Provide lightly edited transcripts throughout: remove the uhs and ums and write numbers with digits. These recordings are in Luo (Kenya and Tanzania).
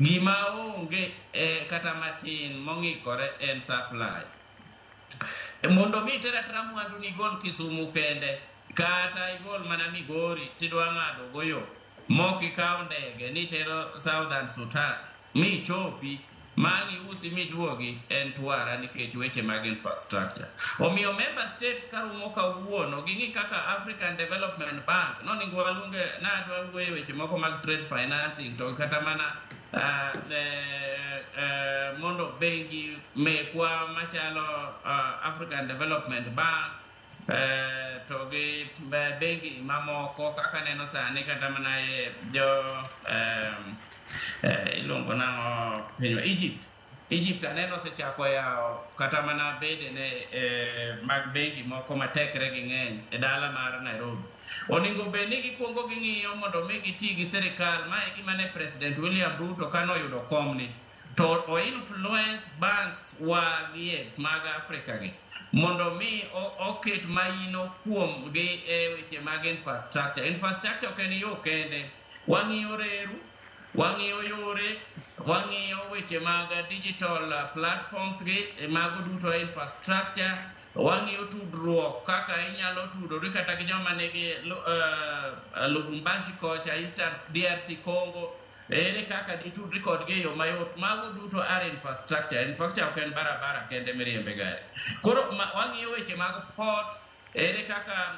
gima onge kata matin mong'ikore en supply. Mondo mi teratra mwandu ni gol Kisumu kende kata igol mana Migori tidwa ng'ado goyo moki kaw ndege ni tero Southern Sudan mi chopi mangi usi miduogi en twara nikech weche mag infrastructure. Omiyo member states karumo kawuono gingi kaka African Development Bank no ningo walunge na adwa wuoyo weche moko mag trade financing to kata mana mondo bengi mekwa machalo African Development Bank to gi bengi mamoko kaka neno sani kata mana jo ilongo nang'o pinywa Egypt aneno sechako yao kata mana bede ne mag bengi moko matekre gi ng'eny e dala mar Nairobi. Oningo beni gikwongo ging'iyo mondo mi giti gi serikal ma e gima ne President William Ruto kano yudo komni to o influence banks wagie mag Africa gi mondo mi oket maino kuom gi e weche mag infrastructure ok en yo kende. Wang'iyo reru, wang'iyo yore, wang'iyo weche mag digital platforms gi mago duto infrastructure, wang'iyo tudruok kaka inyalo tudori kata gi joma nigi Lubumbashi kocha Eastern DRC Congo ere kaka ditudri kodgi yo mayot. Mago duto are infrastructure ok en barabara kende miriembe gari. Koro wang'iyo weche mag ports ere kaka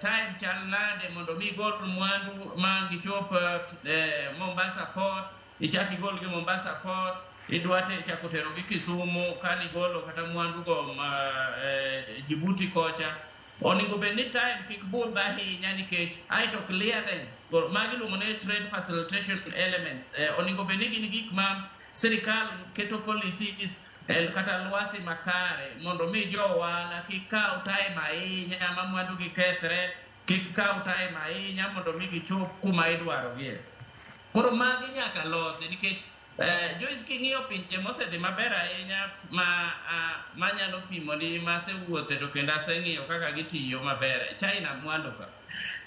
time chal nade mondo mi gol mwandu mangi chop Mombasa port ichaki gol gi Mombasa port idwate chako tero gi Kisumu kani golo kata mwandu go Djibouti kocha. Oningo beni time kik budh ahinya nikech aito clearance magi luongo ne trade facilitation elements oningo beni gin gik ma sirikal keto policies kata lwasi makare mondo mi jo ohala kik kaw time ahinya ma mwandu gi kethre, kik kaw time ahinya mondo mi gichop kuma idwaro gie. Koro magi nyaka losi nikech Joyce king'iyo pinje mosedhi maber ahinya ma nyalo pimo ni masewuothe to kendo aseng'iyo kaka gitiyo maber. China mwandu ka.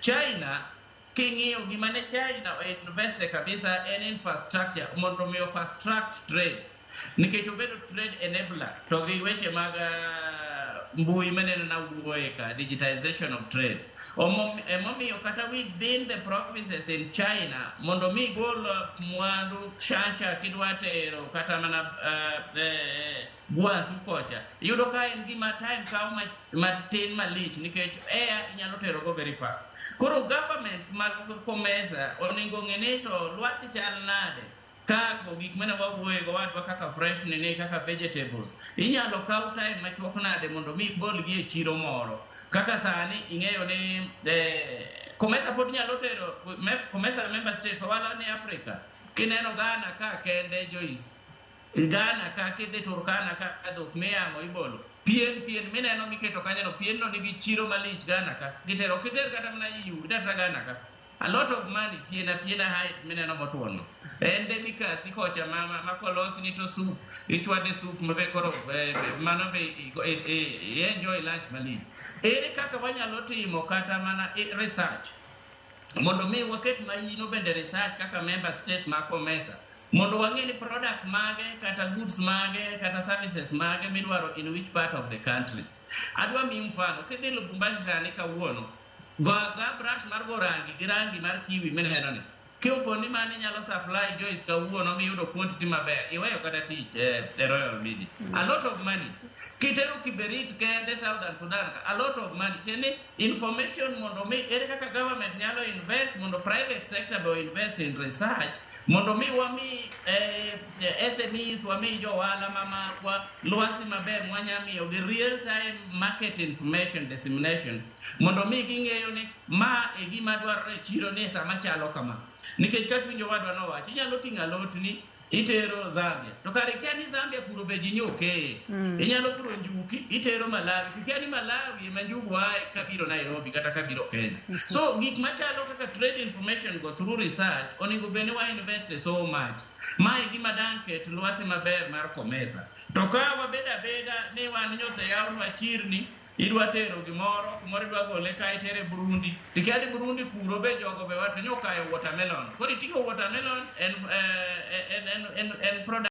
China king'iyo gima ne China investe kabisa en infrastructure mondo mi fast track trade. Nikech obedo trade enabler to gi weche mag mbui meneno na wuoye ka digitization of trade. Emomiyo kata within the provinces in China mondo mi gol mwandu chacha kidwa tero kata mana Gwazu kocha yudo ka en gima time kaw matin malich nikech air inyalo tero go very fast. Koro governments mag Komesa oningo ng'ene to lwasi chal nade kako gik mane wawuoye go wadwa kaka fresh nene kaka vegetables inyalo kaw time machuok nade mondo mi gol gi e chiro moro kaka sani ing'eyo ni Komesa pod nyalo tero Komesa member states wala ni Africa kineno Ghana ka kende Joyce Ghana ka kidhi Turkana ka dhok miyang'o ibolo pien mineno miketo kanyono pien no nigi chiro malich Ghana ka gitero kiter kata mana EU gitatra Ghana ka a lot of money piena height mineno motuono ende mikasi kocha ma kolos ni to soup ichwade soup mabe koro mano be enjoy lunch malich. Ere kaka wanyalo timo kata mana research mondo mi waket maino bende research kaka member states ma Komesa mondo wang'e ni products mage kata goods mage kata services mage midwaro in which part of the country. Adwa mi mfano kidhi Lubumbashi tani kawuono ga brush mar go rangi gi rangi mar kiwi meneno ni kiopo ni mane nyalo supply Joyce kawuono mi yudo quantity maber iweyo kata tich Royal Media a lot of money kitero kiberit kende Southern Sudan a lot of money tene information mondo mi ere kaka government nyalo invest mondo private sector be invest in research mondo mi wami SMEs wami jo wala mama kwa lwasi maber mwanyamiyo gi real time market information dissemination mondo mi ging'eyo ni ma e gima dwarore chiro ni sama chalo kama nikech kaka winjo wadwa nowacho inyalo ting'o alot ni itero Zambia to kare kia ni Zambia puro be ji nyoke inyalo puro njuki itero Malawi to kia ni Malawi ema njugu ae kabiro Nairobi kata kabiro Kenya. So gik machalo kaka trade information go through research oningo bene wa invest so much mae gima danke lwasi maber mar Komesa to ka wabeda ni wan nyose yawnwa chirni idwa tero gimoro idwa gole ka itere Burundi tikadi Burundi kuro be jogo be wato nyokayo watermelon kodi tingo watermelon en product